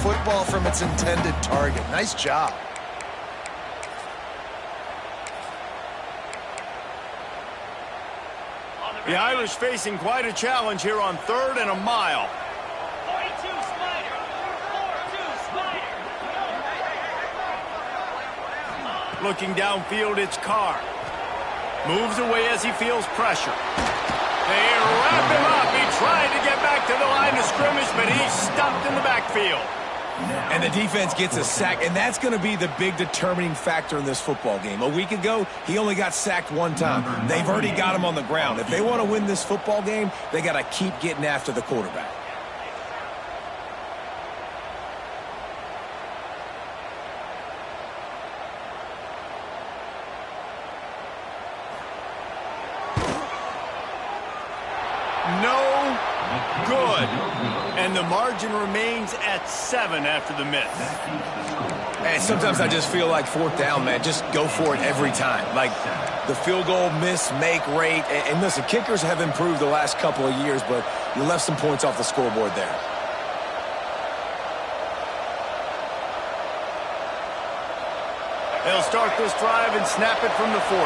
football from its intended target. Nice job. The Irish facing quite a challenge here on 3rd and a mile. 42 Slider. 4-2 Slider. Looking downfield, it's Carr. Moves away as he feels pressure. They wrap him up. He tried to get back to the line of scrimmage, but he's stuffed in the backfield. And the defense gets a sack, and that's going to be the big determining factor in this football game. A week ago, he only got sacked one time. They've already got him on the ground. If they want to win this football game, they got to keep getting after the quarterback. No good. And the margin remains at 7 after the miss. And sometimes I just feel like 4th down, man. Just go for it every time. Like the field goal miss-make rate. And listen, kickers have improved the last couple of years, but you left some points off the scoreboard there. They'll start this drive and snap it from the 40.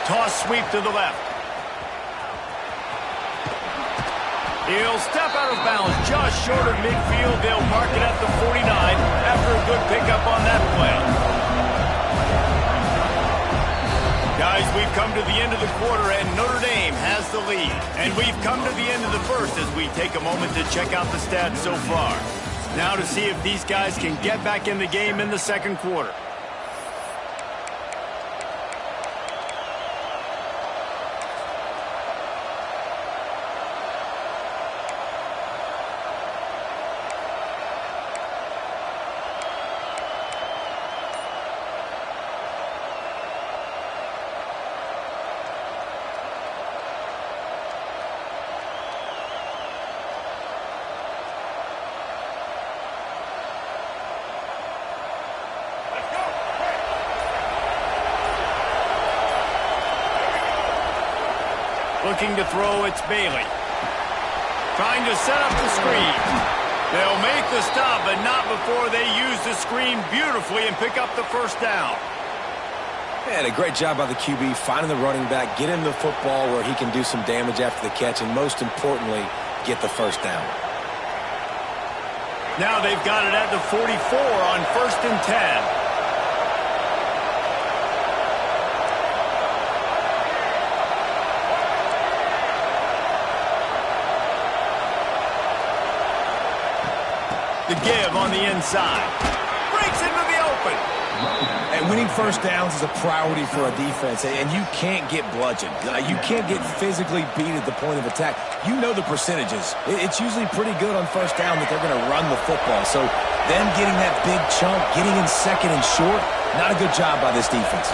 Toss sweep to the left. He'll step out of bounds just short of midfield. They'll mark it at the 49 after a good pickup on that play. Guys, we've come to the end of the quarter, and Notre Dame has the lead. And we've come to the end of the first as we take a moment to check out the stats so far. Now to see if these guys can get back in the game in the second quarter. Looking to throw, it's Bailey. Trying to set up the screen. They'll make the stop, but not before they use the screen beautifully and pick up the first down. And a great job by the QB finding the running back, get him the football where he can do some damage after the catch, and most importantly, get the first down. Now they've got it at the 44 on 1st and 10. The give on the inside. Breaks into the open. And winning first downs is a priority for a defense, and you can't get bludgeoned. You can't get physically beat at the point of attack. You know the percentages. It's usually pretty good on first down that they're going to run the football. So them getting that big chunk, getting in second and short, not a good job by this defense.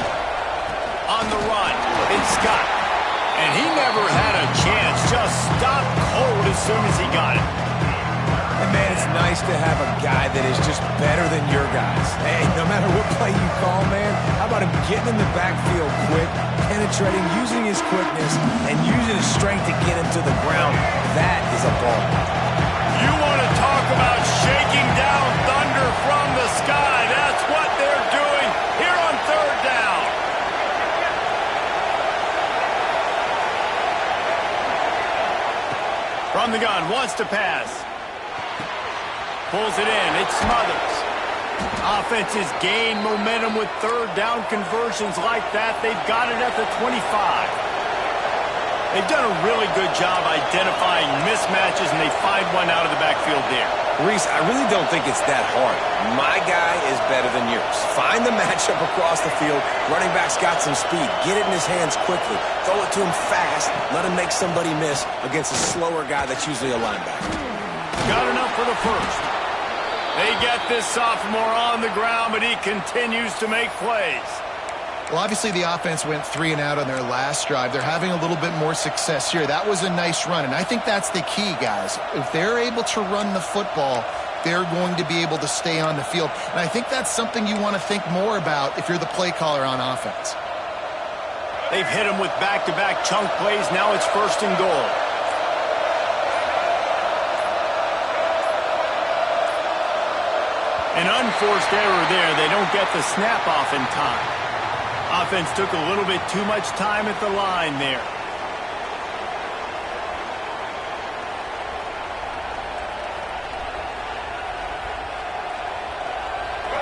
On the run, it's Scott. And he never had a chance. Just stopped cold as soon as he got it. And man, it's nice to have a guy that is just better than your guys. Hey, no matter what play you call, man, how about him getting in the backfield quick, penetrating, using his quickness, and using his strength to get him to the ground? That is a ball. You want to talk about shaking down thunder from the sky. That's what they're doing here on 3rd down. From the gun, wants to pass. Pulls it in. It's Smothers. Offenses gain momentum with 3rd down conversions like that. They've got it at the 25. They've done a really good job identifying mismatches, and they find one out of the backfield there. Reese, I really don't think it's that hard. My guy is better than yours. Find the matchup across the field. Running back's got some speed. Get it in his hands quickly. Throw it to him fast. Let him make somebody miss against a slower guy that's usually a linebacker. Got enough for the first. They get this sophomore on the ground, but he continues to make plays. Well, obviously the offense went 3 and out on their last drive. They're having a little bit more success here. That was a nice run, and I think that's the key, guys. If they're able to run the football, they're going to be able to stay on the field. And I think that's something you want to think more about if you're the play caller on offense. They've hit him with back-to-back chunk plays. Now it's 1st and goal. An unforced error there. They don't get the snap off in time. Offense took a little bit too much time at the line there.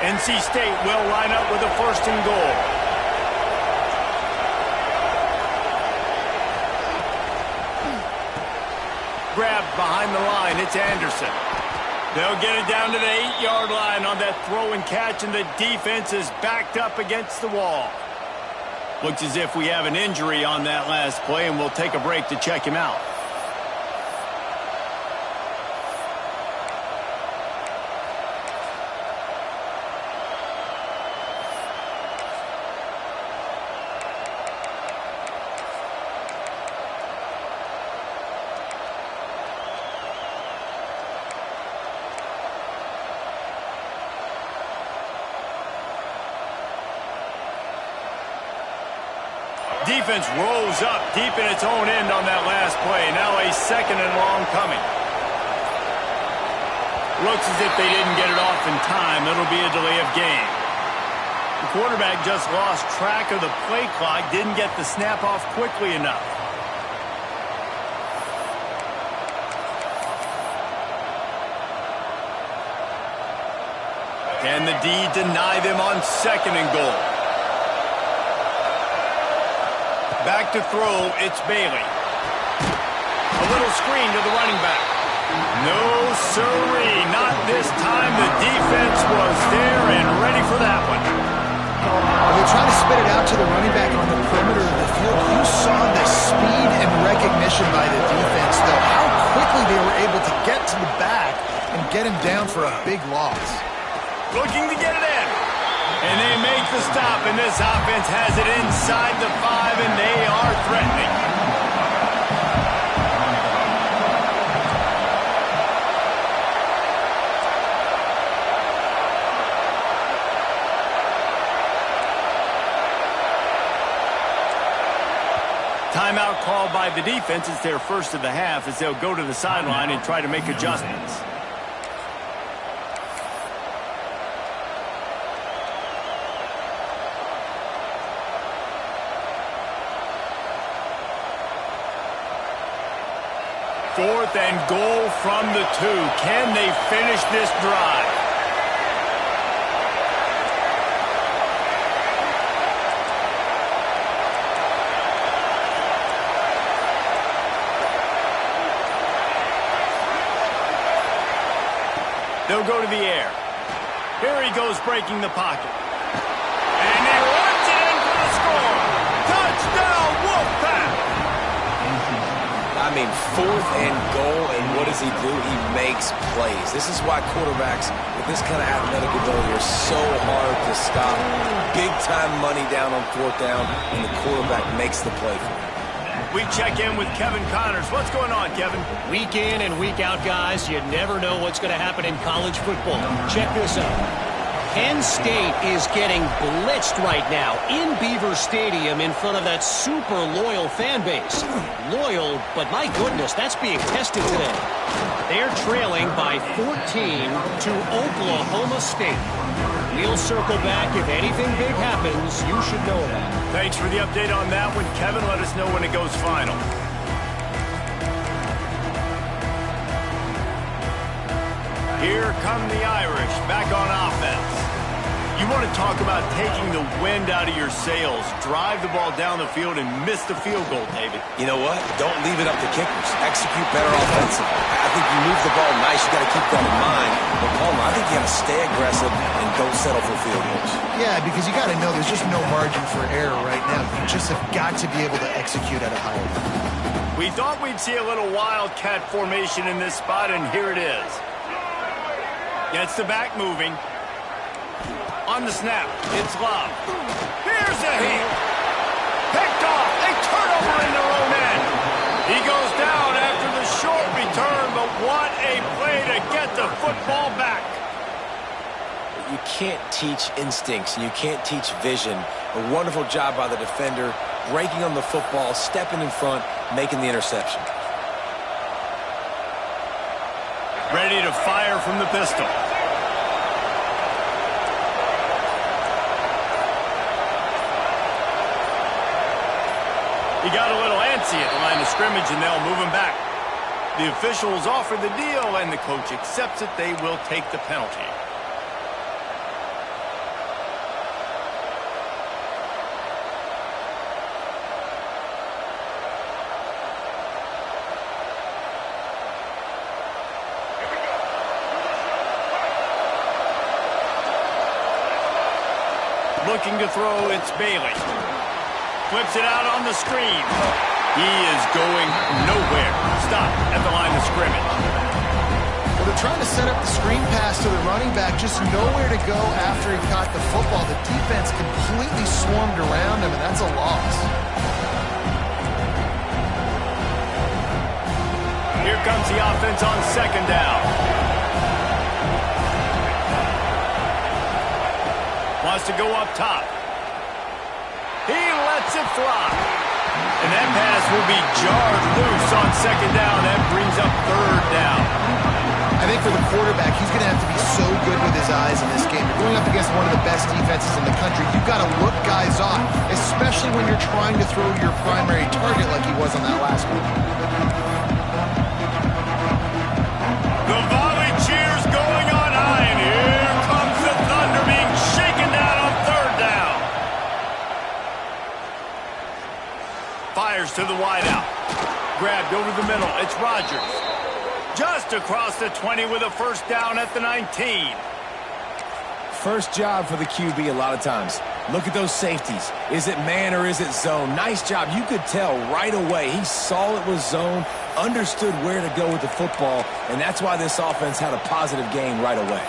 NC State will line up with a 1st and goal. Grabbed behind the line. It's Anderson. They'll get it down to the 8-yard line on that throw and catch, and the defense is backed up against the wall. Looks as if we have an injury on that last play, and we'll take a break to check him out. Defense rolls up deep in its own end on that last play. Now a 2nd and long coming. Looks as if they didn't get it off in time. It'll be a delay of game. The quarterback just lost track of the play clock, didn't get the snap off quickly enough. Can the D deny them on 2nd and goal? Back to throw, it's Bailey. A little screen to the running back. No, sirree, not this time. The defense was there and ready for that one. When they try to spit it out to the running back on the perimeter of the field, you saw the speed and recognition by the defense, though, how quickly they were able to get to the back and get him down for a big loss. Looking to get it in. And they make the stop, and this offense has it inside the 5, and they are threatening. Timeout called by the defense. It's their 1st of the half as they'll go to the sideline and try to make adjustments. Fourth and goal from the 2. Can they finish this drive? They'll go to the air. Here he goes breaking the pocket. And he runs it in for the score. Touchdown, Wolfpack! I mean, 4th and goal, and what does he do? He makes plays. This is why quarterbacks with this kind of athletic ability are so hard to stop. Big-time money down on 4th down, and the quarterback makes the play for him. We check in with Kevin Connors. What's going on, Kevin? Week in and week out, guys, you never know what's going to happen in college football. Check this out. Penn State is getting blitzed right now in Beaver Stadium in front of that super loyal fan base. Loyal, but my goodness, that's being tested today. They're trailing by 14 to Oklahoma State. We'll circle back. If anything big happens, you should know about it. Thanks for the update on that one, Kevin. Let us know when it goes final. Here come the Irish back on offense. You want to talk about taking the wind out of your sails. Drive the ball down the field and miss the field goal, David. You know what? Don't leave it up to kickers. Execute better offensively. I think you move the ball nice. You got to keep that in mind. But, Palmer, I think you got to stay aggressive and don't settle for field goals. Yeah, because you got to know there's just no margin for error right now. You just have got to be able to execute at a higher level. We thought we'd see a little wildcat formation in this spot, and here it is. Gets the back moving. On the snap, it's Love. Here's a hit. Picked off. They turn over in their own end. He goes down after the short return, but what a play to get the football back. You can't teach instincts, and you can't teach vision. A wonderful job by the defender, breaking on the football, stepping in front, making the interception. Ready to fire from the pistol. He got a little antsy at the line of scrimmage, and they'll move him back. The officials offer the deal, and the coach accepts it. They will take the penalty. Looking to throw, it's Bailey. Flips it out on the screen. He is going nowhere. Stop at the line of scrimmage. Well, they're trying to set up the screen pass to the running back, just nowhere to go after he caught the football. The defense completely swarmed around him, and that's a loss. Here comes the offense on second down. Wants to go up top. He lets it fly. And that pass will be jarred loose on second down. That brings up third down. I think for the quarterback, he's going to have to be so good with his eyes in this game. You're going up against one of the best defenses in the country. You've got to look guys off, especially when you're trying to throw your primary target like he was on that last one. The volley cheers going on high, and here comes the Thunder being shaken down on third down. Fires to the wideout. Grabbed over the middle. It's Rodgers. Just across the 20 with a first down at the 19. First job for the QB a lot of times. Look at those safeties. Is it man or is it zone? Nice job. You could tell right away. He saw it was zone, understood where to go with the football, and that's why this offense had a positive gain right away.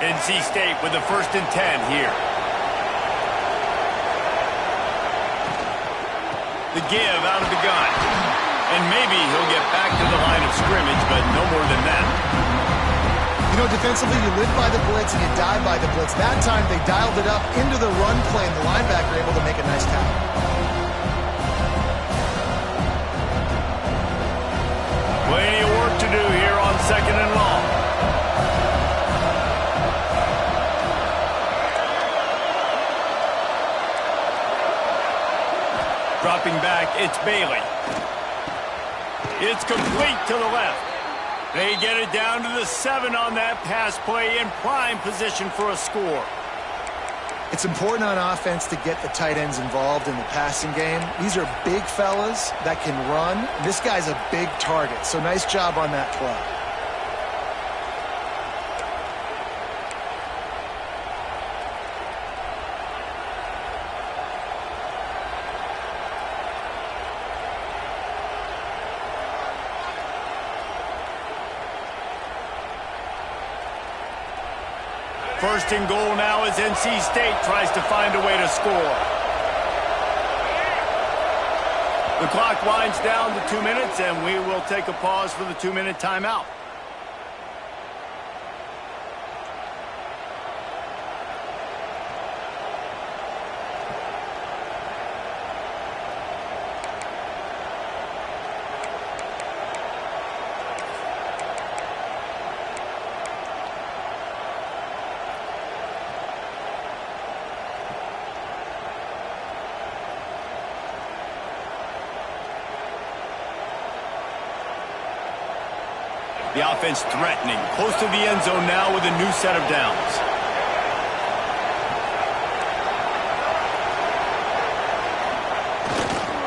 NC State with the 1st and 10 here. The give out of the gun. And maybe he'll get back to the line of scrimmage, but no more than that. You know, defensively, you live by the blitz and you die by the blitz. That time, they dialed it up into the run play, and the linebacker able to make a nice tackle. Plenty of work to do here on second and long. Dropping back, it's Bailey. It's complete to the left. They get it down to the 7 on that pass play in prime position for a score. It's important on offense to get the tight ends involved in the passing game. These are big fellas that can run. This guy's a big target, so nice job on that play. First and goal now as NC State tries to find a way to score. The clock winds down to 2 minutes, and we will take a pause for the 2-minute timeout. The offense threatening, close to the end zone now with a new set of downs.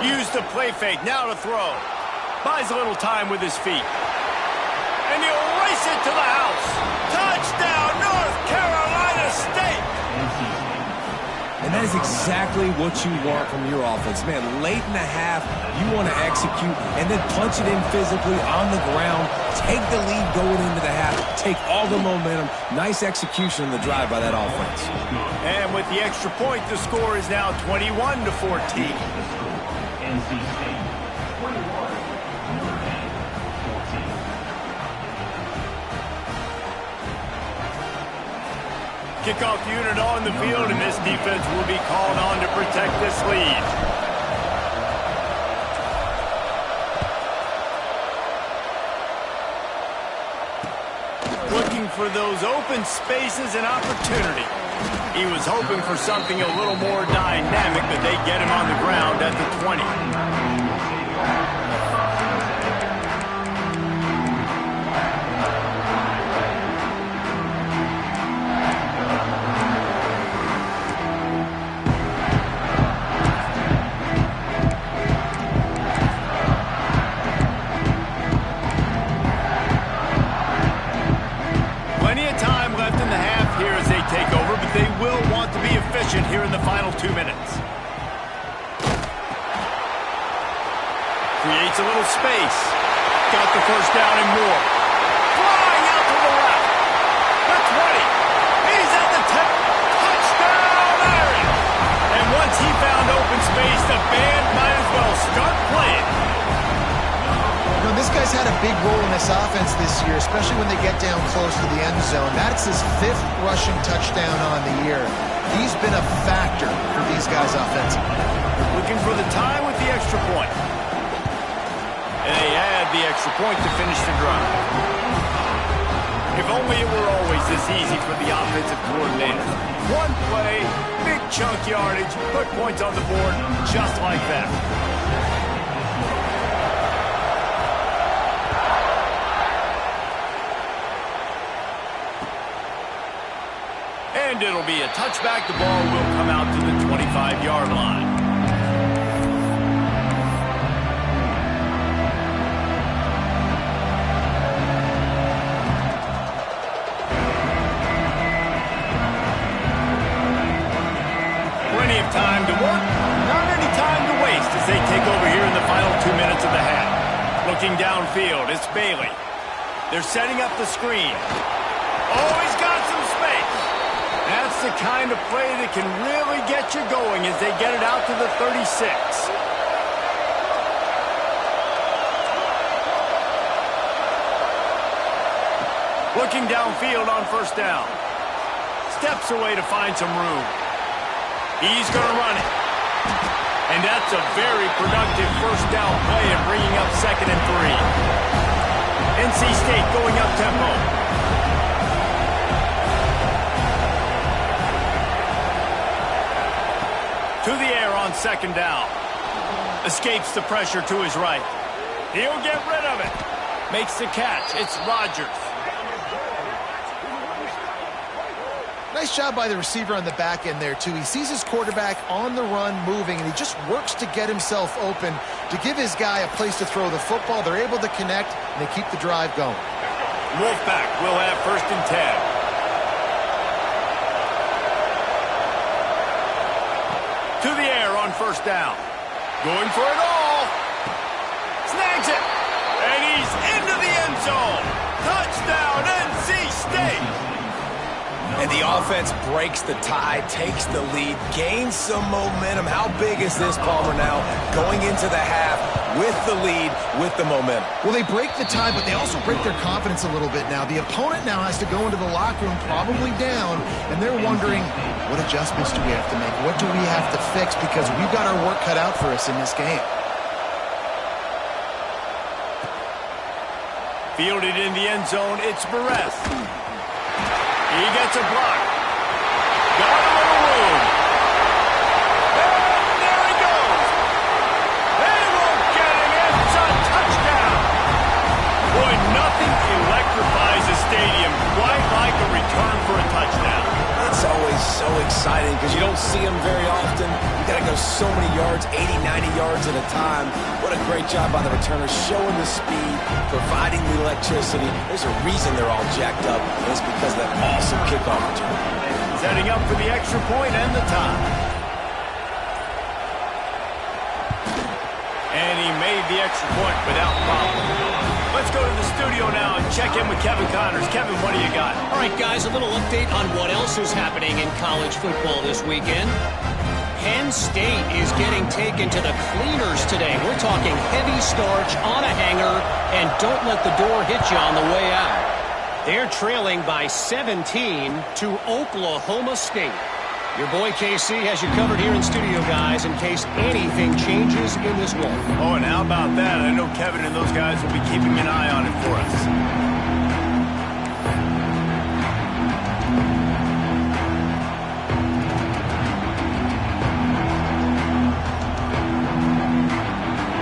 Use the play fake, now to throw. Buys a little time with his feet. And he'll race it to the house. Touchdown, North Carolina State! And that is exactly what you want from your offense. Man, late in the half, you want to execute and then punch it in physically on the ground. Take the lead going into the half. Take all the momentum. Nice execution on the drive by that offense. And with the extra point, the score is now 21-14. Kickoff unit on the field, and this defense will be called on to protect this lead. Looking for those open spaces and opportunity. He was hoping for something a little more dynamic, but they get him on the ground at the 20. Here in the final 2 minutes. Creates a little space. Got the first down and more. Flying out to the left. The 20. He's at the 10. Touchdown, Aaron! And once he found open space, the band might as well start playing. You know, this guy's had a big role in this offense this year, especially when they get down close to the end zone. That's his 5th rushing touchdown on the year. He's been a factor for these guys offensively. Looking for the tie with the extra point. And they add the extra point to finish the drive. If only it were always this easy for the offensive coordinator. One play, big chunk yardage, put points on the board just like that. And it'll be a touchback. The ball will come out to the 25-yard line. Plenty of time to work, not any time to waste as they take over here in the final 2 minutes of the half. Looking downfield, it's Bailey. They're setting up the screen. Oh, he's got some space. That's the kind of play that can really get you going as they get it out to the 36. Looking downfield on first down. Steps away to find some room. He's going to run it. And that's a very productive first down play and bringing up 2nd and 3. NC State going up tempo. To the air on 2nd down. Escapes the pressure to his right. He'll get rid of it. Makes the catch. It's Rodgers. Nice job by the receiver on the back end there, too. He sees his quarterback on the run moving, and he just works to get himself open to give his guy a place to throw the football. They're able to connect, and they keep the drive going. Wolfpack will have 1st and 10. To the air on first down. Going for it all. Snags it. And he's into the end zone. Touchdown, NC State. And the offense breaks the tie, takes the lead, gains some momentum. How big is this, Palmer, now going into the half with the lead, with the momentum? Well, they break the tie, but they also break their confidence a little bit now. The opponent now has to go into the locker room probably down, and they're wondering, what adjustments do we have to make? What do we have to fix? Because we've got our work cut out for us in this game. Fielded in the end zone, it's Barres. He gets a block. Got a little room. And there he goes. They won't get him. It's a touchdown. Boy, nothing electrifies a stadium quite like a return for a touchdown. It's always so exciting because you don't see them very often. You got to go so many yards, 80, 90 yards at a time. What a great job by the returners, showing the speed, providing the electricity. There's a reason they're all jacked up, and it's because of that awesome kickoff return. Setting up for the extra point and the tie. And he made the extra point without problem. Let's go to the studio now and check in with Kevin Connors. Kevin, what do you got? All right, guys, a little update on what else is happening in college football this weekend. Penn State is getting taken to the cleaners today. We're talking heavy starch on a hanger, and don't let the door hit you on the way out. They're trailing by 17 to Oklahoma State. Your boy KC has you covered here in studio, guys, in case anything changes in this one. Oh, and how about that? I know Kevin and those guys will be keeping an eye on it for us.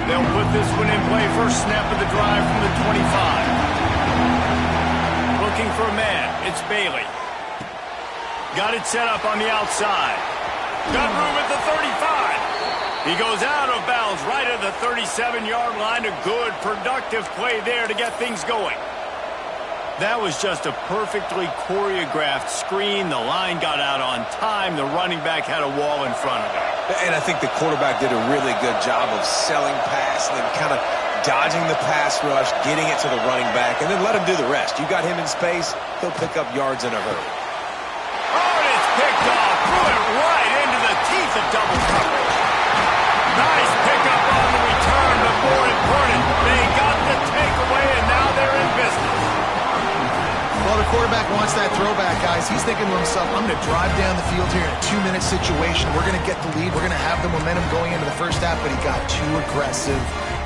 They'll put this one in play. First snap of the drive from the 25. Looking for a man. It's Bailey. Got it set up on the outside. Got room at the 35. He goes out of bounds right at the 37-yard line. A good, productive play there to get things going. That was just a perfectly choreographed screen. The line got out on time. The running back had a wall in front of him. And I think the quarterback did a really good job of selling pass and then kind of dodging the pass rush, getting it to the running back, and then let him do the rest. You got him in space, he'll pick up yards in a hurry. Oh, and it's picked off. Threw it right into the teeth of double coverage. Nice pickup on the return, but more important, they got the takeaway, and now they're in business. Well, the quarterback wants that throwback, guys. He's thinking to himself, I'm going to drive down the field here in a 2-minute situation. We're going to get the lead. We're going to have the momentum going into the first half, but he got too aggressive.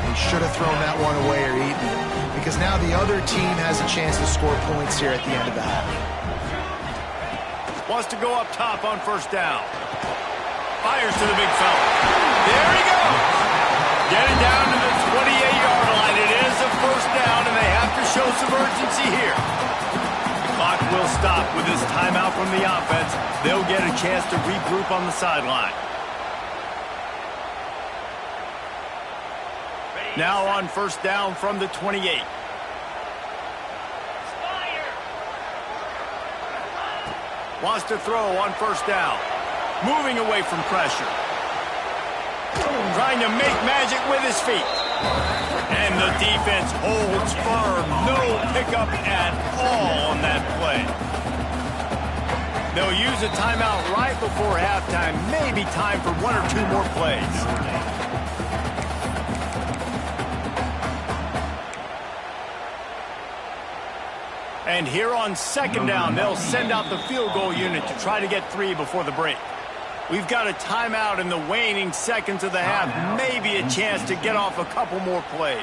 He should have thrown that one away or eaten it, because now the other team has a chance to score points here at the end of the half. Wants to go up top on first down. Fires to the big fella. There he goes. Get it down to the 28-yard line. It is a first down, and they have to show some urgency here. Clock will stop with this timeout from the offense. They'll get a chance to regroup on the sideline. Now on first down from the 28. Wants to throw on first down. Moving away from pressure. Trying to make magic with his feet. And the defense holds firm. No pickup at all on that play. They'll use a timeout right before halftime. Maybe time for 1 or 2 more plays. And here on second down, they'll send out the field goal unit to try to get 3 before the break. We've got a timeout in the waning seconds of the half. Maybe a chance to get off a couple more plays.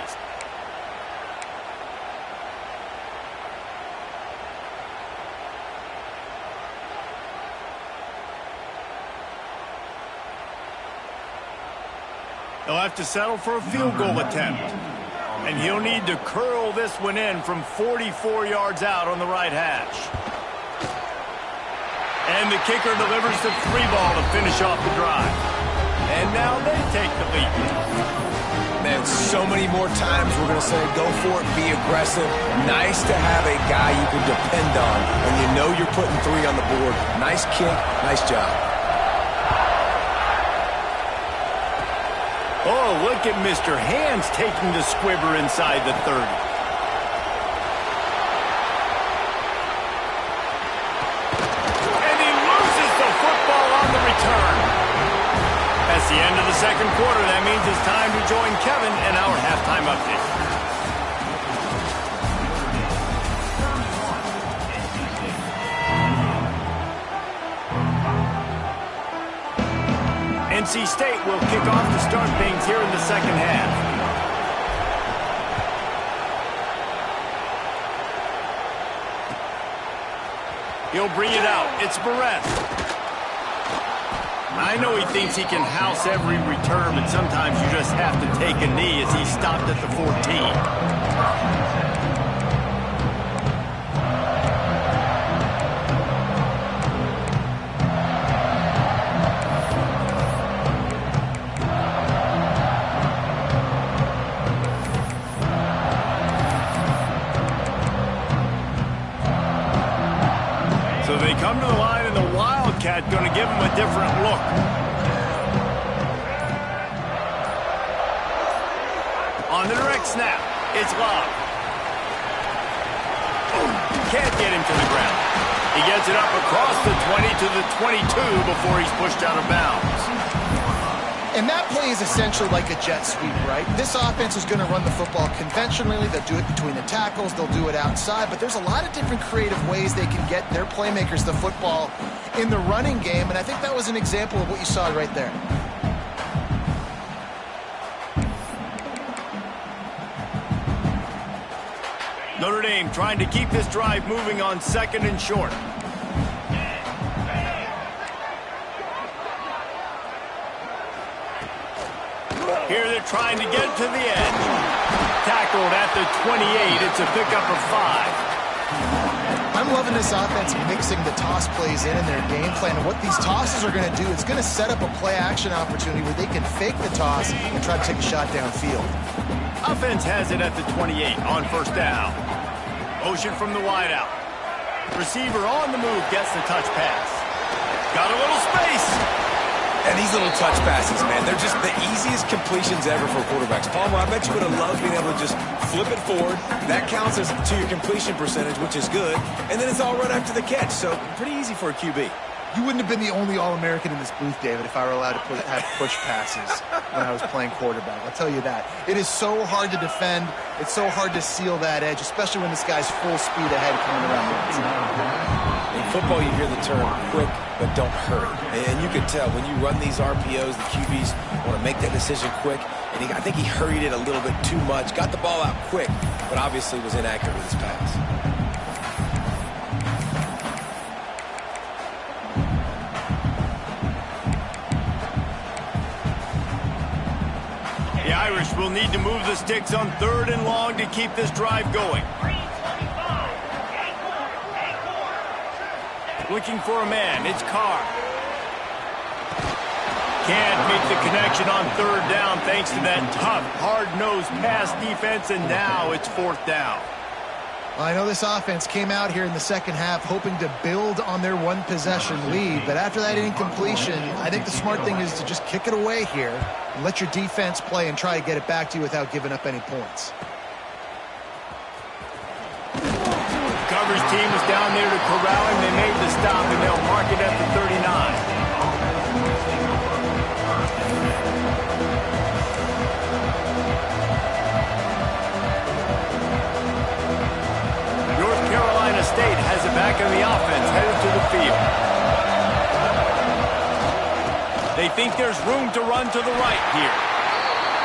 They'll have to settle for a field goal attempt. And he'll need to curl this one in from 44 yards out on the right hash. And the kicker delivers the 3 ball to finish off the drive. And now they take the lead. Man, so many more times we're going to say, go for it, be aggressive. Nice to have a guy you can depend on, and you know you're putting 3 on the board. Nice kick, nice job. Oh, look at Mr. Hands taking the squibber inside the 30. And he loses the football on the return. That's the end of the second quarter. That means it's time to join Kevin in our halftime update. NC State will kick off to start things here in the second half. He'll bring it out. It's Barrett. I know he thinks he can house every return, but sometimes you just have to take a knee as he stopped at the 14. So they come to the line, and the Wildcat going to give him a different look. On the direct snap, it's Love. Can't get him to the ground. He gets it up across the 20 to the 22 before he's pushed out of bounds. And that play is essentially like a jet sweep, right? This offense is going to run the football conventionally. They'll do it between the tackles. They'll do it outside. But there's a lot of different creative ways they can get their playmakers the football in the running game. And I think that was an example of what you saw right there. Notre Dame trying to keep this drive moving on second and short. Here they're trying to get to the edge. Tackled at the 28. It's a pickup of 5. I'm loving this offense mixing the toss plays in their game plan. And what these tosses are going to do, it's going to set up a play-action opportunity where they can fake the toss and try to take a shot downfield. Offense has it at the 28 on first down. Motion from the wideout. Receiver on the move gets the touch pass. Got a little space. And these little touch passes, man, they're just the easiest completions ever for quarterbacks. Palmer, I bet you would have loved being able to just flip it forward. That counts as to your completion percentage, which is good. And then it's all right after the catch, so pretty easy for a QB. You wouldn't have been the only All-American in this booth, David, if I were allowed to have push passes when I was playing quarterback. I'll tell you that. It is so hard to defend. It's so hard to seal that edge, especially when this guy's full speed ahead coming around the outside. In football, you hear the term quick, but don't hurry. And you can tell when you run these RPOs, the QBs want to make that decision quick. And I think he hurried it a little bit too much, got the ball out quick, but obviously was inaccurate with his pass. The Irish will need to move the sticks on 3rd and long to keep this drive going. Looking for a man. It's Carr. Can't make the connection on 3rd down thanks to that tough, hard-nosed pass defense, and now it's 4th down. Well, I know this offense came out here in the second half hoping to build on their one-possession lead, but after that incompletion, I think the smart thing is to just kick it away here and let your defense play and try to get it back to you without giving up any points. Coverage team was down there to corral him. They made the stop, and they'll mark it at the 39. North Carolina State has it back in the offense, headed to the field. They think there's room to run to the right here.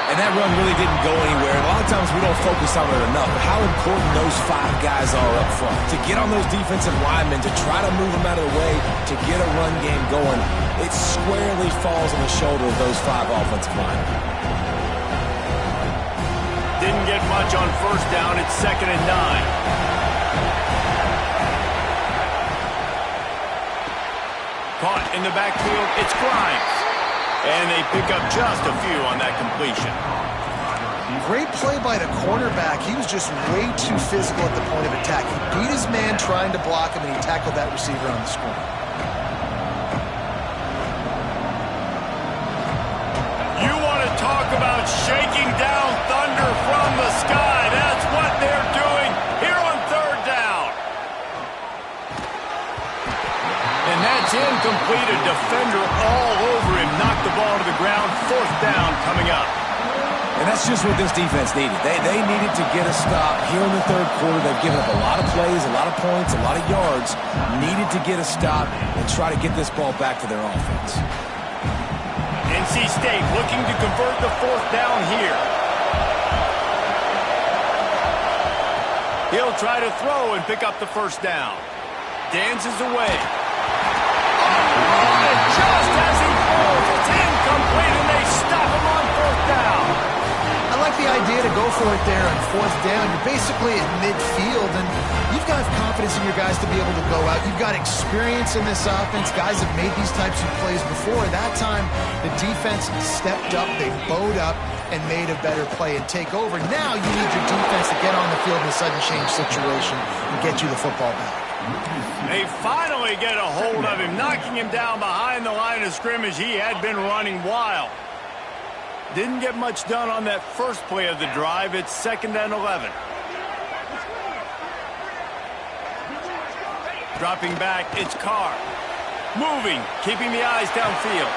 And that run really didn't go anywhere. And a lot of times we don't focus on it enough. But how important those 5 guys are up front. To get on those defensive linemen, to try to move them out of the way, to get a run game going, it squarely falls on the shoulder of those 5 offensive linemen. Didn't get much on first down. It's 2nd and 9. Caught in the backfield. It's Grimes. And they pick up just a few on that completion. Great play by the cornerback. He was just way too physical at the point of attack. He beat his man trying to block him, and he tackled that receiver on the screen. You want to talk about shaking down thunder from the sky. That's what they're doing here on 3rd down. And that's incomplete. A defender all over him. Knocked the ball to the ground. 4th down coming up. And that's just what this defense needed. They needed to get a stop here in the 3rd quarter. They've given up a lot of plays, a lot of points, a lot of yards. Needed to get a stop and try to get this ball back to their offense. NC State looking to convert the 4th down here. He'll try to throw and pick up the 1st down. Dances away. And just as he throws, it's incomplete, and they stop him on 4th down. I like the idea to go for it there on 4th down. You're basically at midfield, and you've got confidence in your guys to be able to go out. You've got experience in this offense. Guys have made these types of plays before. That time, the defense stepped up, they bowed up, and made a better play and take over. Now you need your defense to get on the field in a sudden change situation and get you the football back. They finally get a hold of him, knocking him down behind the line of scrimmage. He had been running wild. Didn't get much done on that first play of the drive. It's 2nd and 11. Dropping back, it's Carr. Moving, keeping the eyes downfield.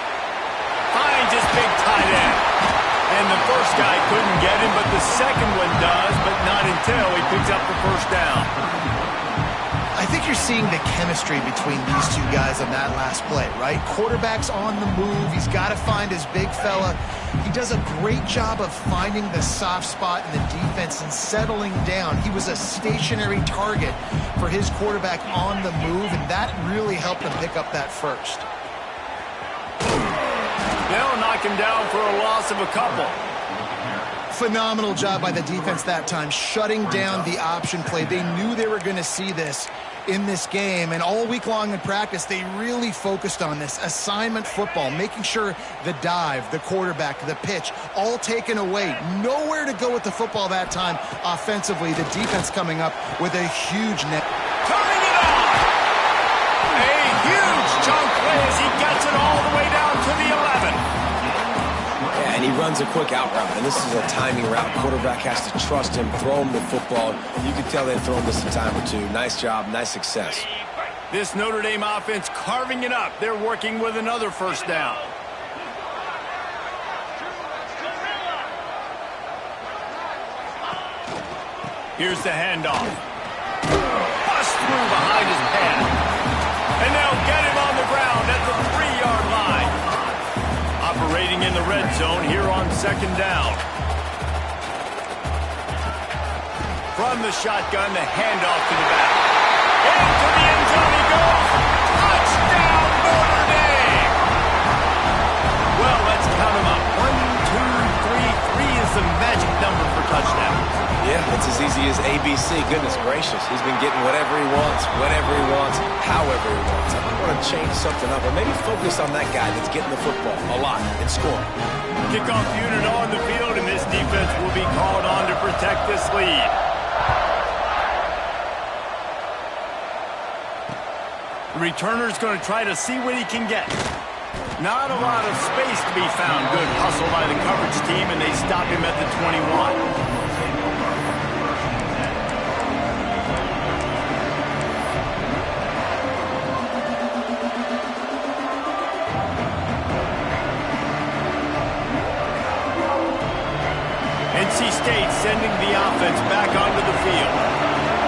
Finds his big tight end. And the first guy couldn't get him, but the second one does, but not until he picks up the 1st down. I think you're seeing the chemistry between these 2 guys on that last play, right? Quarterback's on the move. He's got to find his big fella. He does a great job of finding the soft spot in the defense and settling down. He was a stationary target for his quarterback on the move, and that really helped him pick up that 1st. They'll knock him down for a loss of a couple. Phenomenal job by the defense that time, shutting down the option play. They knew they were going to see this in this game, and all week long in practice, they really focused on this assignment football, making sure the dive, the quarterback, the pitch, all taken away. Nowhere to go with the football that time offensively. The defense coming up with a huge net. Turning it on! A huge chunk play as he gets it all the way down to the 11. Yeah, and he runs a quick out route, and this is a timing route. Quarterback has to trust him, throw him the football. You can tell they've thrown this a time or two. Nice job, nice success. This Notre Dame offense carving it up. They're working with another first down. Here's the handoff. Bust through behind his pad. And they'll get him on the ground at the 3-yard line. Operating in the red zone here on second down. From the shotgun, the handoff to the back. Into the end zone he goes. Touchdown, Notre Dame! Well, let's count them up. 1, 2, 3. 3 is the magic number for touchdowns. Yeah, it's as easy as ABC. Goodness gracious. He's been getting whatever he wants, whenever he wants, however he wants. I want to change something up, or maybe focus on that guy that's getting the football a lot and scoring. Kickoff unit on the field, and this defense will be called on to protect this lead. The returner's going to try to see what he can get. Not a lot of space to be found. Good hustle by the coverage team, and they stop him at the 21. NC State sending the offense back onto the field.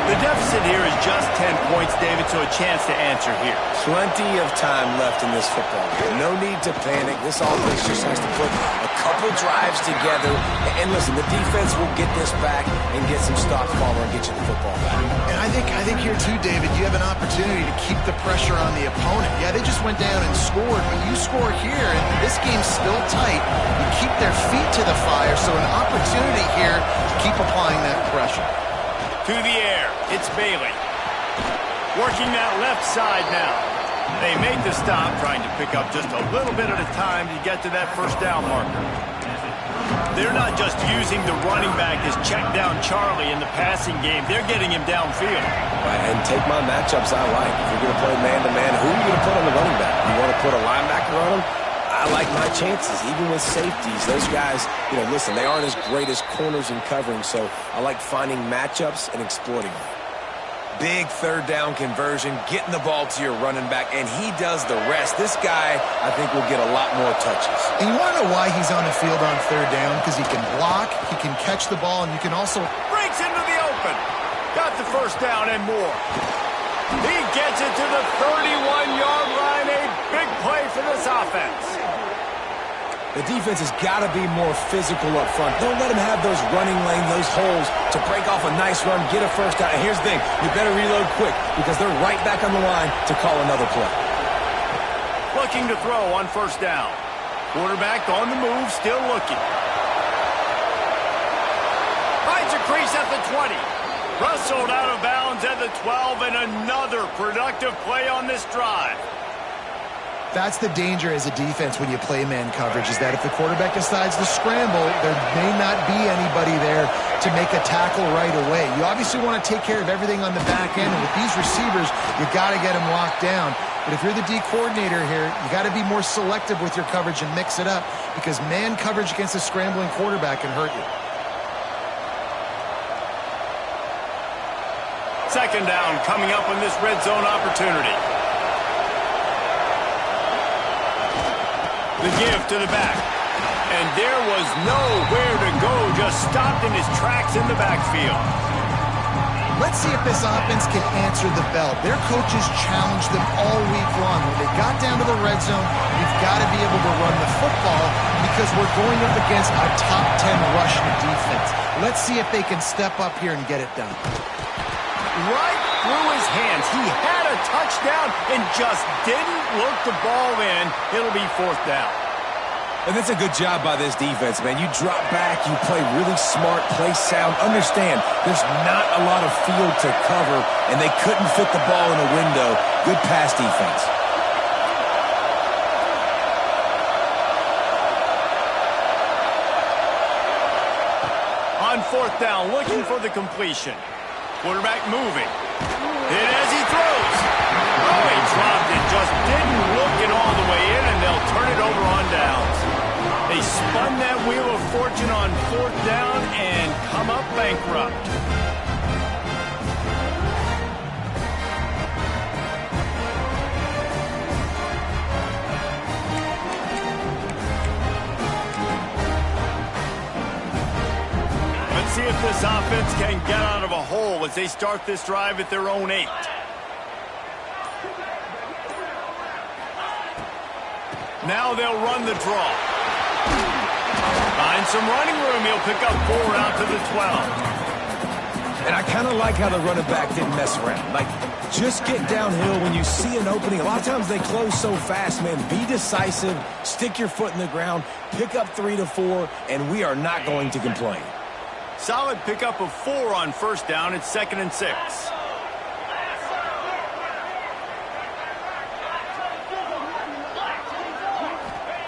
The deficit here is just 10 points, David, so a chance to answer here. Plenty of time left in this football game. No need to panic. This offense just has to put a couple drives together. And listen, the defense will get this back and get some stock follow and get you the football back. And I think here too, David, you have an opportunity to keep the pressure on the opponent. Yeah, they just went down and scored, but you score here, and this game's still tight. You keep their feet to the fire, so an opportunity here to keep applying that pressure. To the air, it's Bailey. Working that left side now. They make the stop, trying to pick up just a little bit at a time to get to that first down marker. They're not just using the running back as check down Charlie in the passing game. They're getting him downfield. Right, and take my matchups I like. If you're going to play man-to-man, who are you going to put on the running back? You want to put a linebacker on him? I like my chances, even with safeties. Those guys, listen, they aren't as great as corners in covering, so I like finding matchups and exploiting them. Big third down conversion, getting the ball to your running back, and he does the rest. This guy, I think, will get a lot more touches. And you want to know why he's on the field on third down? Because he can block, he can catch the ball, and you can also... Breaks into the open. Got the first down and more. He gets it to the 31-yard line. A big play for this offense. The defense has got to be more physical up front. Don't let them have those running lane, those holes to break off a nice run, get a first down. And here's the thing, you better reload quick because they're right back on the line to call another play. Looking to throw on first down. Quarterback on the move, still looking. Finds a crease at the 20. Rustled out of bounds at the 12, and another productive play on this drive. That's the danger as a defense when you play man coverage, is that if the quarterback decides to scramble, there may not be anybody there to make a tackle right away. You obviously want to take care of everything on the back end, and with these receivers, you got to get them locked down. But if you're the D coordinator here, you got to be more selective with your coverage and mix it up, because man coverage against a scrambling quarterback can hurt you. Second down coming up on this red zone opportunity. The give to the back. And there was nowhere to go, just stopped in his tracks in the backfield. Let's see if this offense can answer the bell. Their coaches challenged them all week long. When they got down to the red zone, we've got to be able to run the football because we're going up against a top 10 rushing defense. Let's see if they can step up here and get it done. Right through his hands. He had a touchdown and just didn't look the ball in. It'll be fourth down. And it's a good job by this defense, man. You drop back, you play really smart, play sound. Understand, there's not a lot of field to cover, and they couldn't fit the ball in a window. Good pass defense. On fourth down, looking for the completion. Quarterback moving. Hit as he throws. Oh, he dropped it. Just didn't look it all the way in, and they'll turn it over on downs. They spun that wheel of fortune on fourth down and come up bankrupt. Let's see if this offense can get out of a hole as they start this drive at their own 8. Now they'll run the draw. Find some running room. He'll pick up 4 out to the 12. And I kind of like how the running back didn't mess around. Like, just get downhill when you see an opening. A lot of times they close so fast, man. Be decisive, stick your foot in the ground, pick up 3 to 4, and we are not going to complain. Solid pickup of 4 on first down. It's 2nd and 6.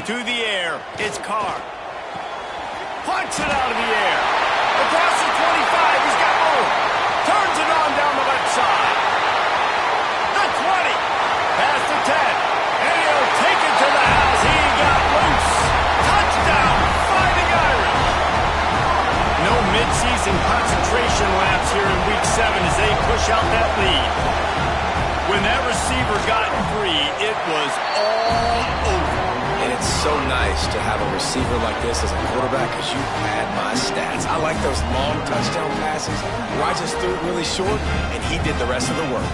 To the air, it's Carr. Punts it out of the air. Across the 25, he's got more. Turns it on down the left side. The 20, past the 10, and he'll take it to the house. He got loose. Touchdown, Fighting Irish. No midseason concentration laps here in Week 7 as they push out that lead. When that receiver got free, it was all over. And it's so nice to have a receiver like this as a quarterback because you had my stats. I like those long touchdown passes where I just threw it really short and he did the rest of the work.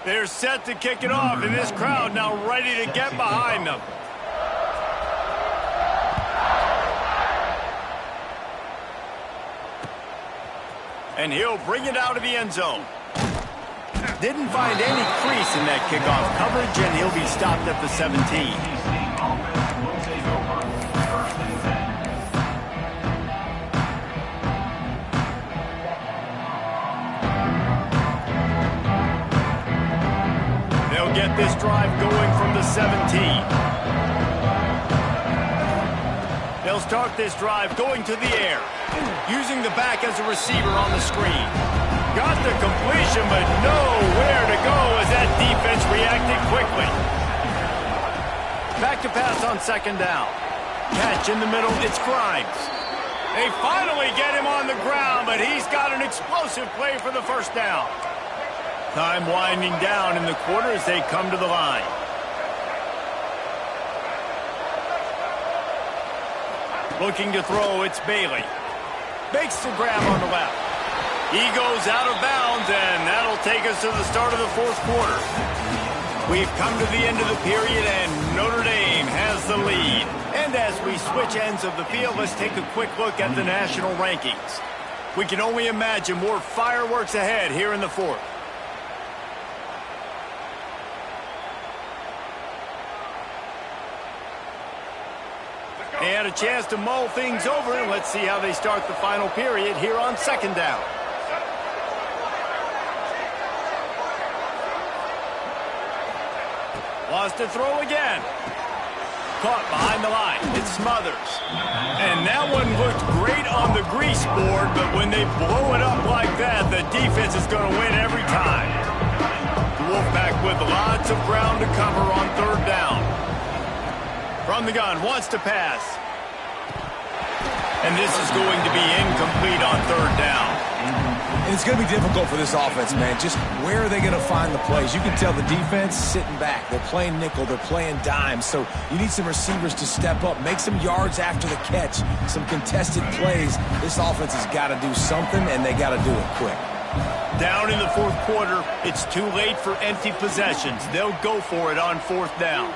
They're set to kick it off, and this crowd now ready to get behind them. And he'll bring it out of the end zone. Didn't find any crease in that kickoff coverage, and he'll be stopped at the 17. Get this drive going from the 17. They'll start this drive going to the air, using the back as a receiver on the screen. Got the completion, but nowhere to go as that defense reacted quickly. Back to pass on 2nd down. Catch in the middle, it's Grimes. They finally get him on the ground, but he's got an explosive play for the first down. Time winding down in the quarter as they come to the line. Looking to throw, it's Bailey. Makes the grab on the left. He goes out of bounds, and that'll take us to the start of the 4th quarter. We've come to the end of the period, and Notre Dame has the lead. And as we switch ends of the field, let's take a quick look at the national rankings. We can only imagine more fireworks ahead here in the 4th. They had a chance to mull things over, and let's see how they start the final period here on 2nd down. Lost to throw again. Caught behind the line. It's Smothers. And that one looked great on the grease board, but when they blow it up like that, the defense is going to win every time. The Wolfpack with lots of ground to cover on 3rd down. From the gun, wants to pass. And this is going to be incomplete on 3rd down. And it's going to be difficult for this offense, man. Just where are they going to find the plays? You can tell the defense sitting back. They're playing nickel. They're playing dime. So you need some receivers to step up, make some yards after the catch, some contested plays. This offense has got to do something, and they got to do it quick. Down in the fourth quarter, it's too late for empty possessions. They'll go for it on fourth down.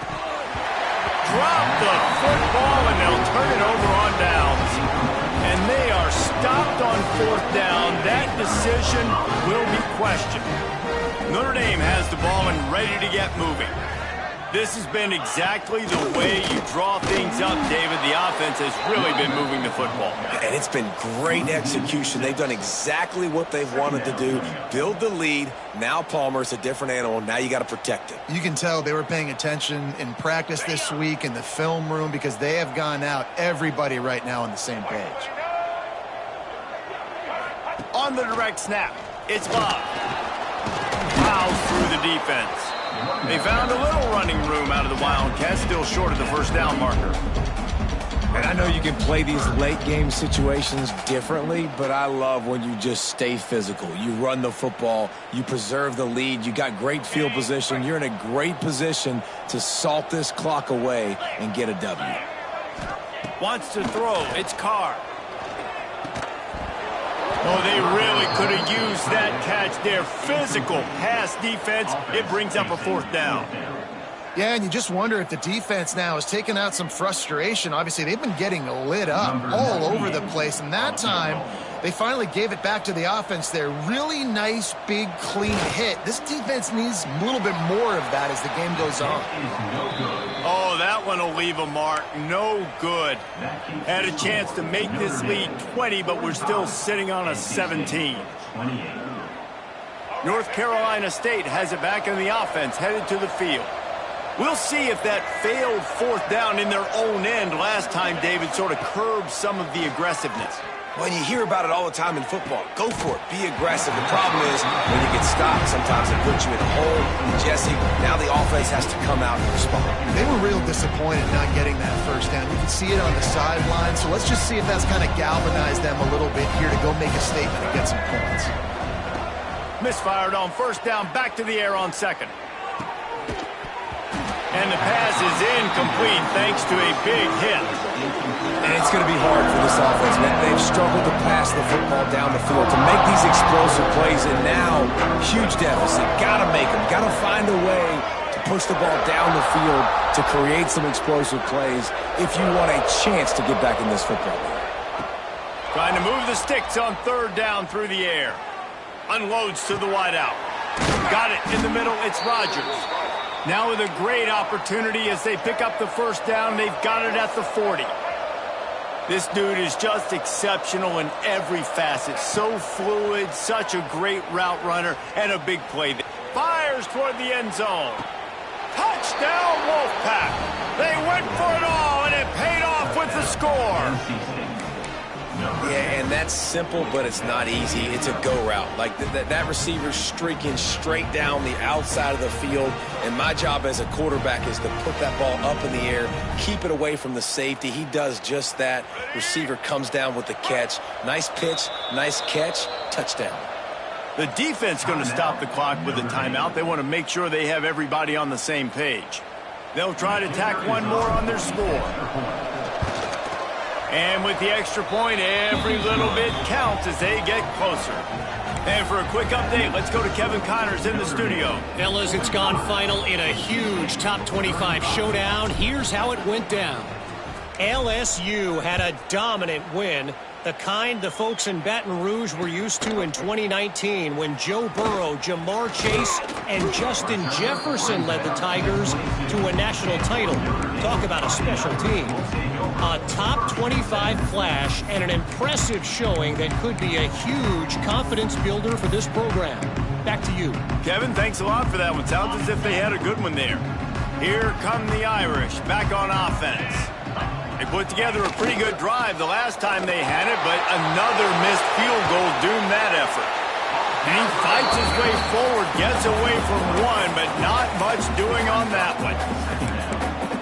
Drop the football, and they'll turn it over on downs. And they are stopped on fourth down. That decision will be questioned. Notre Dame has the ball and ready to get moving. This has been exactly the way you draw things up, David. The offense has really been moving the football. And it's been great execution. They've done exactly what they've wanted to do. Build the lead. Now Palmer's a different animal. Now you got to protect it. You can tell they were paying attention in practice this week in the film room because they have gone out, everybody right now on the same page. On the direct snap, it's Bob. Fouls through the defense. They found a little running room out of the Wildcats, still short of the first down marker. And I know you can play these late game situations differently, but I love when you just stay physical. You run the football, you preserve the lead, you got great field position, you're in a great position to salt this clock away and get a W. Wants to throw, it's Carr. Oh, they really could have used that catch there. Physical pass defense. It brings up a fourth down. Yeah, and you just wonder if the defense now has taken out some frustration. Obviously, they've been getting lit up all over the place, and that time they finally gave it back to the offense there. Really nice, big, clean hit. This defense needs a little bit more of that as the game goes on. Oh, that one will leave a mark. No good. Had a chance to make this lead 20, but we're still sitting on a 17. North Carolina State has it back in the offense, headed to the field. We'll see if that failed fourth down in their own end last time, David, sort of curbed some of the aggressiveness. Well, you hear about it all the time in football. Go for it. Be aggressive. The problem is when you get stopped, sometimes it puts you in a hole. Jesse, now the offense has to come out and respond. They were real disappointed not getting that first down. You can see it on the sideline, so let's just see if that's kind of galvanized them a little bit here to go make a statement and get some points. Misfired on first down, back to the air on second. And the pass is incomplete thanks to a big hit. And it's going to be hard for this offense, man. They've struggled to pass the football down the field to make these explosive plays, and now huge deficit. Got to make them. Got to find a way to push the ball down the field to create some explosive plays if you want a chance to get back in this football game. Trying to move the sticks on third down through the air. Unloads to the wideout. Got it in the middle. It's Rodgers. Now with a great opportunity as they pick up the first down. They've got it at the 40. This dude is just exceptional in every facet. So fluid, such a great route runner, and a big play. Fires toward the end zone. Touchdown, Wolfpack. They went for it all, and it paid off with the score. Yeah, and that's simple, but it's not easy. It's a go route. Like that receiver's streaking straight down the outside of the field, and my job as a quarterback is to put that ball up in the air, keep it away from the safety. He does just that. Receiver comes down with the catch. Nice pitch, nice catch, touchdown. The defense going to stop the clock with a timeout. They want to make sure they have everybody on the same page. They'll try to tack one more on their score. And with the extra point, every little bit counts as they get closer. And for a quick update, let's go to Kevin Connors in the studio. Fellas, it's gone final in a huge top 25 showdown. Here's how it went down. LSU had a dominant win, the kind the folks in Baton Rouge were used to in 2019 when Joe Burrow, Jamar Chase, and Justin Jefferson led the Tigers to a national title. Talk about a special team. A top 25 flash and an impressive showing that could be a huge confidence builder for this program. Back to you. Kevin, thanks a lot for that one. Sounds as if they had a good one there. Here come the Irish back on offense. They put together a pretty good drive the last time they had it, but another missed field goal doomed that effort. And he fights his way forward, gets away from one, but not much doing on that one.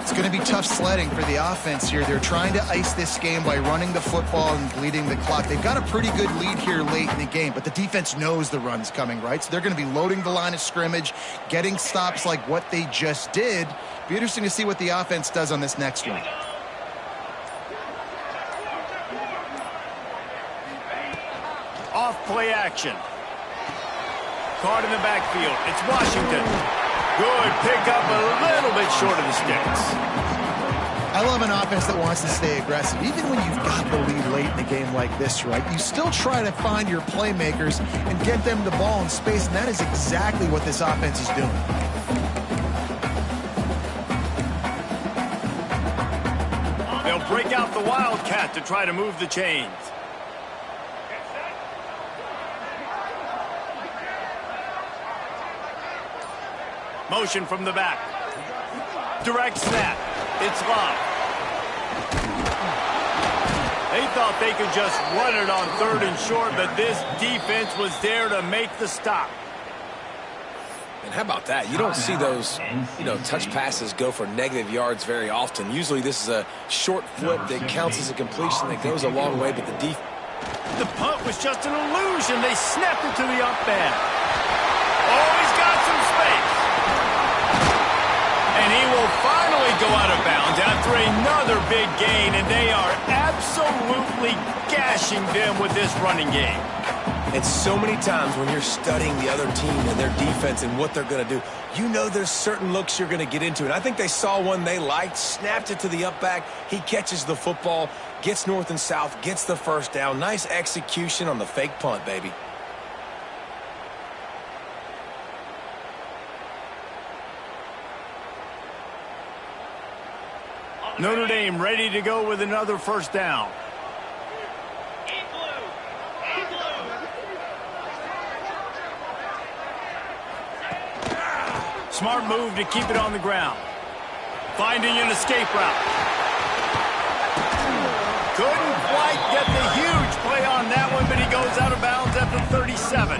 It's going to be tough sledding for the offense here. They're trying to ice this game by running the football and bleeding the clock. They've got a pretty good lead here late in the game, but the defense knows the run's coming, right? So they're going to be loading the line of scrimmage, getting stops like what they just did. Be interesting to see what the offense does on this next one. Off play action. Caught in the backfield. It's Washington. Good pickup, a little bit short of the sticks. I love an offense that wants to stay aggressive. Even when you've got the lead late in the game like this, right, you still try to find your playmakers and get them the ball in space, and that is exactly what this offense is doing. They'll break out the Wildcat to try to move the chains. Motion from the back. Direct snap. It's locked. They thought they could just run it on 3rd and short, but this defense was there to make the stop. And how about that? You don't see those, touch passes go for negative yards very often. Usually this is a short flip that counts as a completion that goes a long way, but the punt was just an illusion. They snapped it to the up man. Oh, he's got some space. And he will finally go out of bounds after another big gain, and they are absolutely gashing them with this running game. And so many times when you're studying the other team and their defense and what they're going to do, there's certain looks you're going to get into. And I think they saw one they liked, snapped it to the up back. He catches the football, gets north and south, gets the first down. Nice execution on the fake punt, baby. Notre Dame ready to go with another first down. Smart move to keep it on the ground. Finding an escape route. Couldn't quite get the huge play on that one, but he goes out of bounds after 37.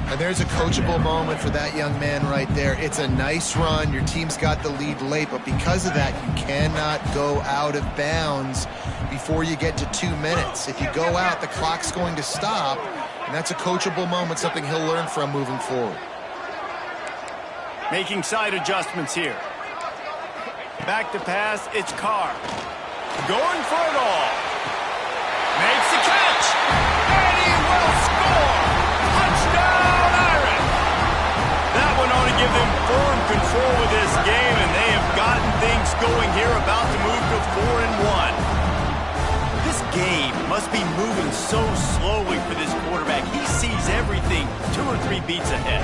And there's a coachable moment for that young man right there. It's a nice run. Your team's got the lead late, but because of that, you cannot go out of bounds before you get to 2 minutes. If you go out, the clock's going to stop, and that's a coachable moment, something he'll learn from moving forward. Making side adjustments here. Back to pass, it's Carr. Going for it all. Makes the catch. And he will score. Touchdown, Irish. That one ought to give them firm control of this game, and they have gotten things going here, about to move to 4-1. This game must be moving so slowly for this quarterback. He sees everything 2 or 3 beats ahead.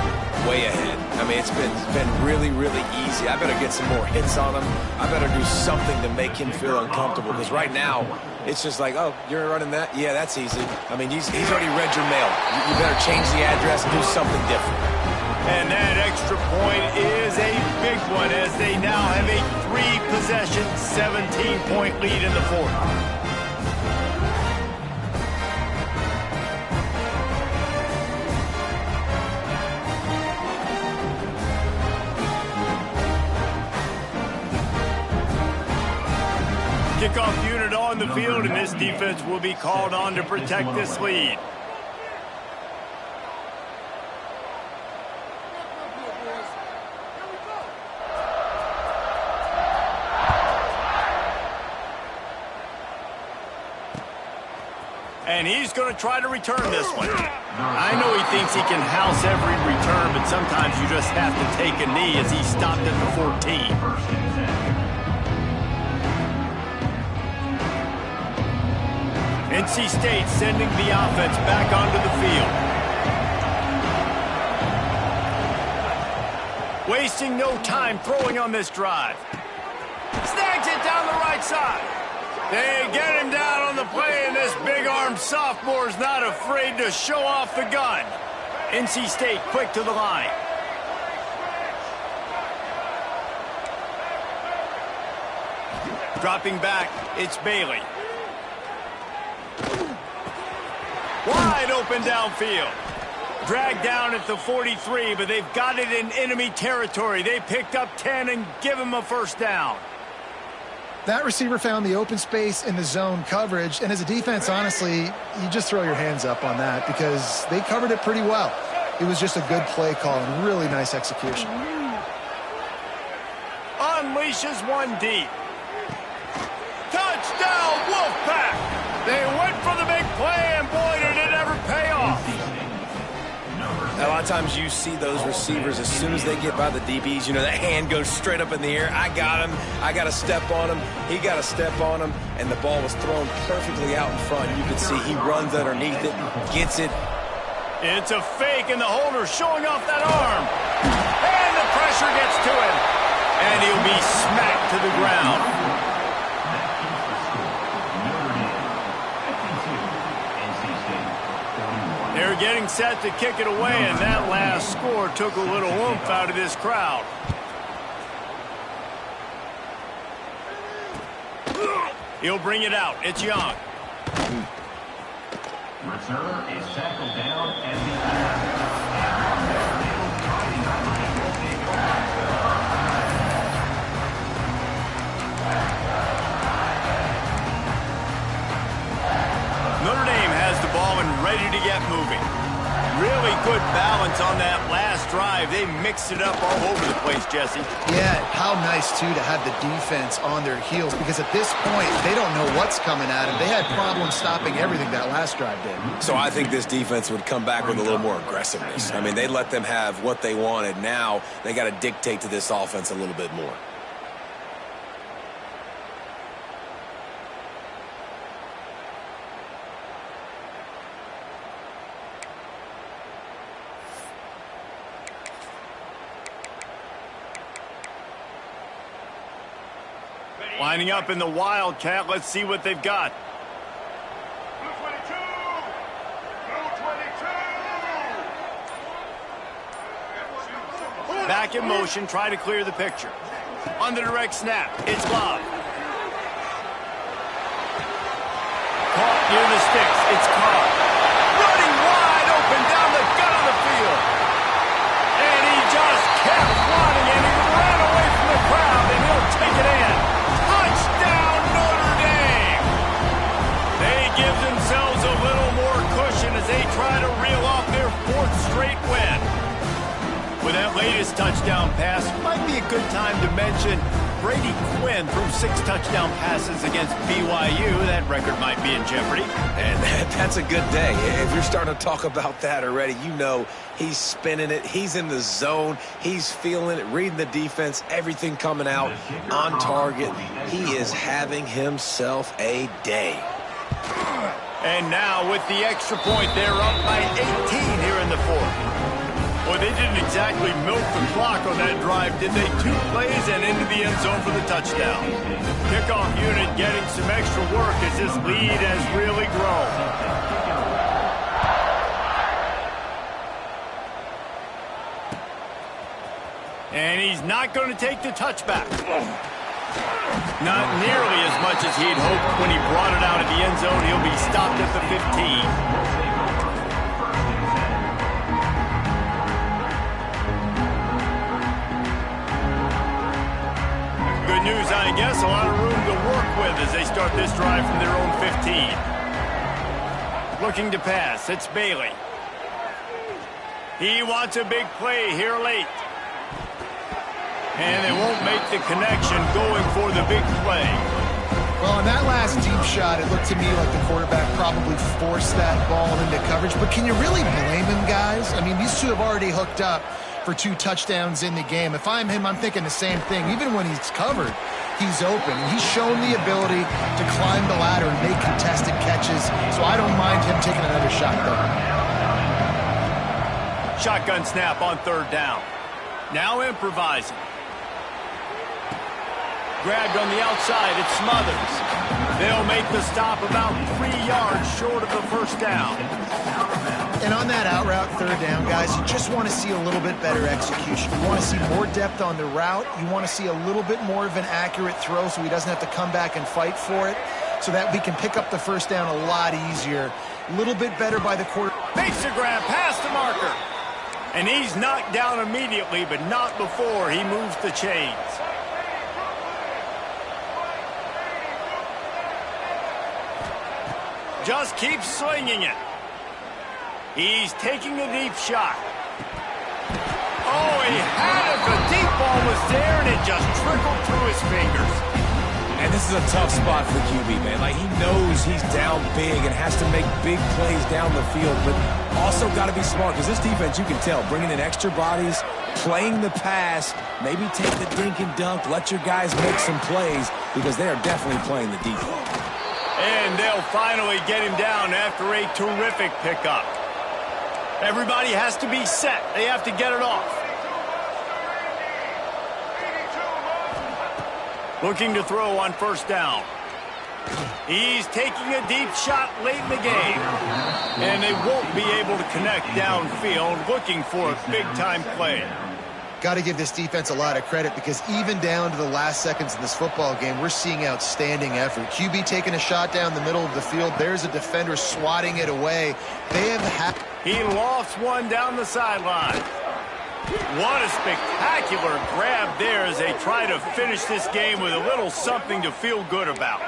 Way ahead. I mean, it's been really, really easy. I better get some more hits on him. I better do something to make him feel uncomfortable, because right now, it's just like, oh, you're running that? Yeah, that's easy. I mean, he's already read your mail. You better change the address and do something different. And that extra point is a big one, as they now have a 3-possession, 17-point lead in the 4th. Kickoff unit on the field, and this defense will be called on to protect this lead. And he's going to try to return this one. I know he thinks he can house every return, but sometimes you just have to take a knee, as he stopped at the 14. NC State sending the offense back onto the field. Wasting no time throwing on this drive. Snags it down the right side. They get him down on the play, and this big-armed sophomore is not afraid to show off the gun. NC State quick to the line. Dropping back, it's Bailey. Wide open downfield. Dragged down at the 43, but they've got it in enemy territory. They picked up 10 and give him a first down. That receiver found the open space in the zone coverage, and as a defense, honestly, you just throw your hands up on that because they covered it pretty well. It was just a good play call and really nice execution. Unleashes one deep. Touchdown, Wolfpack! They went for the big play, and boy, did it ever pay off. A lot of times you see those receivers, as soon as they get by the DBs, you know, that hand goes straight up in the air. I got him. I got to step on him. He got to step on him. And the ball was thrown perfectly out in front. You can see he runs underneath it, gets it. It's a fake, and the holder showing off that arm. And the pressure gets to him. And he'll be smacked to the ground. They're getting set to kick it away, and that last score took a little oomph out of this crowd. He'll bring it out. It's Young. Returner is tackled down at the Notre Dame has the ball and ready to get moving. Really good balance on that last drive. They mixed it up all over the place, Jesse. Yeah, how nice, too, to have the defense on their heels because at this point, they don't know what's coming at them. They had problems stopping everything that last drive did. So I think this defense would come back with a little more aggressiveness. I mean, they let them have what they wanted. Now they got to dictate to this offense a little bit more. Lining up in the Wildcat. Let's see what they've got. Back in motion, try to clear the picture. On the direct snap, it's Love. Caught near the sticks, it's Carr. Running wide open down the gut of the field. And he just kept running, and he ran away from the crowd, and he'll take it in. Touchdown, Notre Dame! They give themselves a little more cushion as they try to reel off their fourth straight win. With that latest touchdown pass, might be a good time to mention Brady Quinn threw 6 touchdown passes against BYU. That record might be in jeopardy. And that's a good day. If you're starting to talk about that already, you know he's spinning it. He's in the zone. He's feeling it, reading the defense, everything coming out on target. He is having himself a day. And now with the extra point, they're up by 18 here in the fourth. Well, they didn't exactly milk the clock on that drive, did they? 2 plays and into the end zone for the touchdown. Kickoff unit getting some extra work as this lead has really grown. And he's not going to take the touchback. Not nearly as much as he'd hoped when he brought it out of the end zone. He'll be stopped at the 15. Good news, I guess. A lot of room to work with as they start this drive from their own 15. Looking to pass. It's Bailey. He wants a big play here late. And they won't make the connection going for the big play. Well, on that last deep shot, it looked to me like the quarterback probably forced that ball into coverage. But can you really blame him, guys? I mean, these two have already hooked up for 2 touchdowns in the game. If I'm him, I'm thinking the same thing. Even when he's covered, he's open. And he's shown the ability to climb the ladder and make contested catches. So I don't mind him taking another shot there. Shotgun snap on 3rd down. Now improvising. Grabbed on the outside, it's Smothers. They'll make the stop about 3 yards short of the first down. And on that out route, 3rd down, guys, you just want to see a little bit better execution. You want to see more depth on the route. You want to see a little bit more of an accurate throw so he doesn't have to come back and fight for it, so that we can pick up the first down a lot easier. A little bit better by the quarter. Makes the grab past the marker. And he's knocked down immediately, but not before he moves the chains. Just keeps swinging it. He's taking a deep shot. Oh, he had it. The deep ball was there, and it just trickled through his fingers. And this is a tough spot for QB, man. Like, he knows he's down big and has to make big plays down the field, but also got to be smart because this defense, you can tell, bringing in extra bodies, playing the pass, maybe take the dink and dunk, let your guys make some plays because they are definitely playing the defense. And they'll finally get him down after a terrific pickup. Everybody has to be set. They have to get it off. Looking to throw on first down. He's taking a deep shot late in the game. And they won't be able to connect downfield, looking for a big-time play. Got to give this defense a lot of credit because even down to the last seconds of this football game, we're seeing outstanding effort. QB taking a shot down the middle of the field. There's a defender swatting it away. They have He lofts one down the sideline. What a spectacular grab there as they try to finish this game with a little something to feel good about.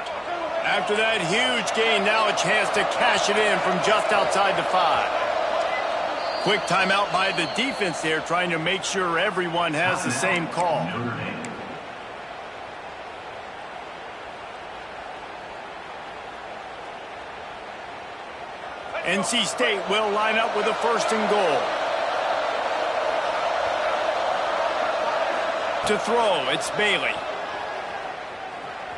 After that huge gain, now a chance to cash it in from just outside the 5. Quick timeout by the defense there, trying to make sure everyone has the same call. NC State will line up with a first and goal. To throw, it's Bailey.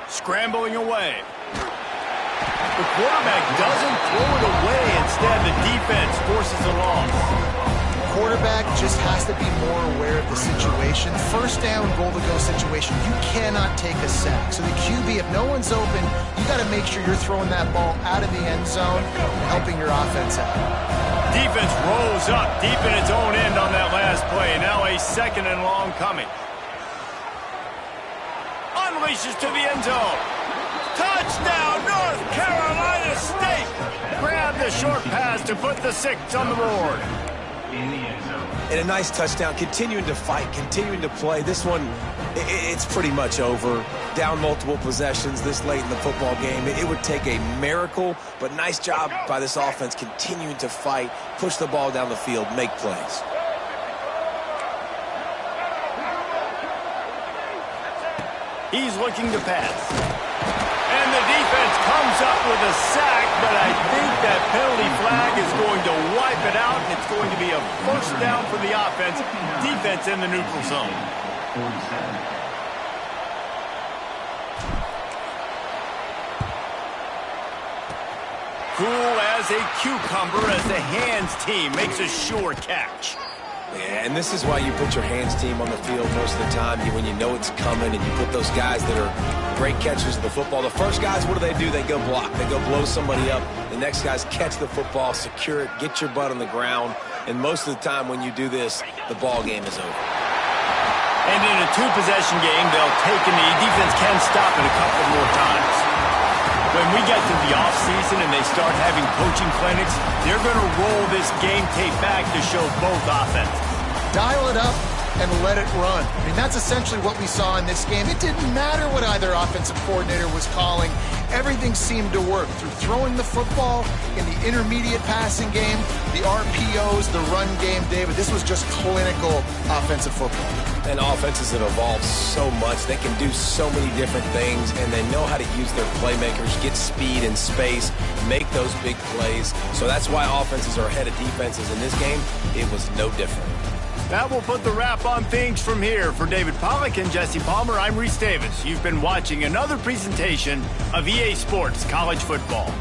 Scrambling away. The quarterback doesn't throw it away. Instead, the defense forces a loss. quarterback just has to be more aware of the situation. First down, goal-to-go situation, you cannot take a sack. So the QB, if no one's open, you got to make sure you're throwing that ball out of the end zone, helping your offense out. Defense rolls up deep in its own end on that last play. Now a second and long coming. Unleashes to the end zone. Touchdown, North Carolina State! Grab the short pass to put the 6 on the board. And a nice touchdown, continuing to fight, continuing to play. This one, it's pretty much over. Down multiple possessions this late in the football game. It would take a miracle, but nice job by this offense continuing to fight, push the ball down the field, make plays. He's looking to pass. And the defense comes up with a sack, but I think that penalty flag is going to wipe it out. It's going to be a first down for the offense. Defense in the neutral zone. 47. Cool as a cucumber as the hands team makes a sure catch. Yeah, and this is why you put your hands team on the field most of the time, when you know it's coming, and you put those guys that are great catchers of the football. The first guys, what do? They go block. They go blow somebody up. The next guys catch the football, secure it, get your butt on the ground. And most of the time when you do this, the ball game is over. And in a two-possession game, they'll take a knee. Defense can stop it a couple more times. When we get to the offseason and they start having coaching clinics, they're going to roll this game tape back to show both offenses. Dial it up and let it run. I mean, that's essentially what we saw in this game. It didn't matter what either offensive coordinator was calling. Everything seemed to work through throwing the football in the intermediate passing game, the RPOs, the run game, David. This was just clinical offensive football. And offenses that evolve so much, they can do so many different things, and they know how to use their playmakers, get speed and space, make those big plays. So that's why offenses are ahead of defenses. In this game, it was no different. That will put the wrap on things from here. For David Pollack and Jesse Palmer, I'm Reese Davis. You've been watching another presentation of EA Sports College Football.